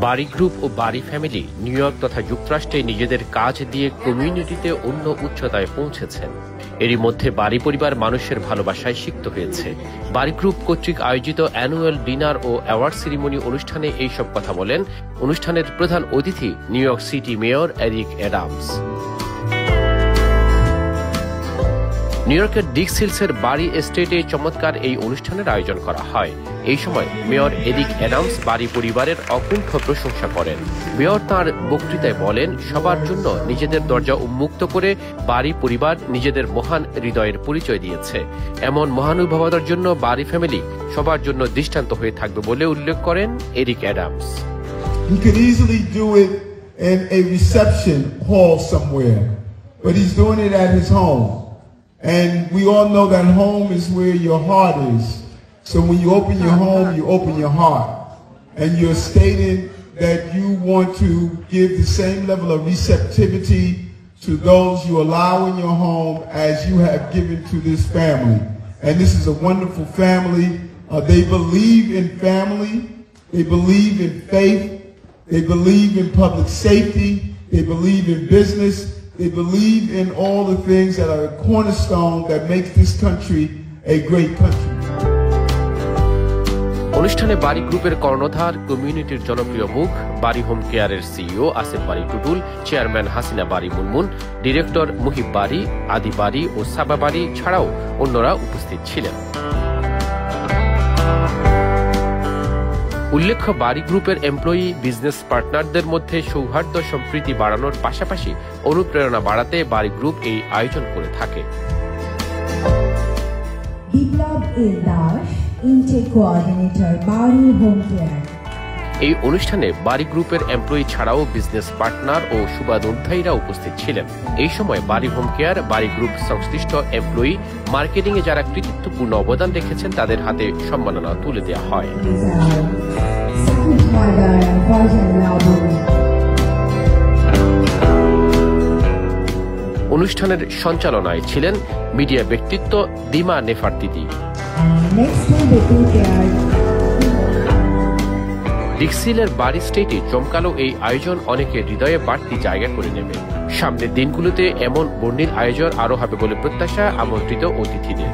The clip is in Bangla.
বাড়ি গ্রুপ ও বাড়ি ফ্যামিলি নিউ ইয়র্ক তথা যুক্তরাষ্ট্রে নিজেদের কাজ দিয়ে কমিউনিটিতে অন্য উচ্চতায় পৌঁছেছেন। এরই মধ্যে বাড়ি পরিবার মানুষের ভালোবাসায় সিক্ত হয়েছে। বাড়ি গ্রুপ কর্তৃক আয়োজিত অ্যানুয়াল ডিনার ও অ্যাওয়ার্ড সেরিমনি অনুষ্ঠানে এইসব কথা বলেন অনুষ্ঠানের প্রধান অতিথি new York city mayor Eric Adams. New ইয়র্কের ডিক্স হিলসের বাড়ি এস্টেটে চমৎকার এই অনুষ্ঠানের আয়োজন করা হয়। এই সময় মেয়র এরিক অ্যাডামস বাড়ি পরিবারের অকুণ্ঠ প্রশংসা করেন। মেয়র তাঁর বক্তৃতায় বলেন, সবার জন্য নিজেদের দরজা উন্মুক্ত করে বাড়ি পরিবার নিজেদের মহান হৃদয়ের পরিচয় দিয়েছে। এমন মহানুভবতার জন্য বাড়ি ফ্যামিলি সবার জন্য দৃষ্টান্ত হয়ে থাকবে বলে উল্লেখ করেন Eric Adams. He could easily do it in a reception hall somewhere, but he's doing it at his home. And we all know that home is where your heart is. So when you open your home, you open your heart. And you're stating that you want to give the same level of receptivity to those you allow in your home as you have given to this family. And this is a wonderful family. They believe in family. They believe in faith. They believe in public safety. They believe in business. They believe in all the things that are a cornerstone that makes this country a great country. অনুষ্ঠানে বাড়ি গ্রুপের কর্ণধার, কমিউনিটির জনপ্রিয় মুখ, বাড়ি হোম কেয়ারের সিইও আসিফ বাড়ি টুটুল, চেয়ারম্যান হাসিনা বাড়ি মুনমুন, ডিরেক্টর মুহিব বাড়ি, আদি বাড়ি ও সাবা বাড়ি ছাড়াও অন্যরা উপস্থিত ছিলেন। উল্লেখ্য, বাড়ি গ্রুপের এমপ্লয়ি বিজনেস পার্টনারদের মধ্যে সৌহার্দ্য সম্প্রীতি বাড়ানোর পাশাপাশি অনুপ্রেরণা বাড়াতে বাড়ি গ্রুপ এই আয়োজন করে থাকে। এই অনুষ্ঠানে বাড়ি গ্রুপের এমপ্লয়ি ছাড়াও বিজনেস পার্টনার ও শুভানুধ্যায়ীরা উপস্থিত ছিলেন। এই সময় বাড়ি হোম কেয়ার, বাড়ি গ্রুপ সংশ্লিষ্ট এমপ্লয়ি, মার্কেটিং এ যারা কৃতিত্বপূর্ণ অবদান রেখেছেন তাদের হাতে সম্মাননা তুলে দেওয়া হয়। অনুষ্ঠানের সঞ্চালনায় ছিলেন মিডিয়া ব্যক্তিত্ব দিমা নেফার্তিতি। ডিক্সিলের বাড়ি স্টেটে জমকালো এই আয়োজন অনেকের হৃদয়ে বাড়তি জায়গা করে নেবে। সামনের দিনগুলোতে এমন বর্ণিল আয়োজন আরো হবে বলে প্রত্যাশা আমন্ত্রিত অতিথিদের।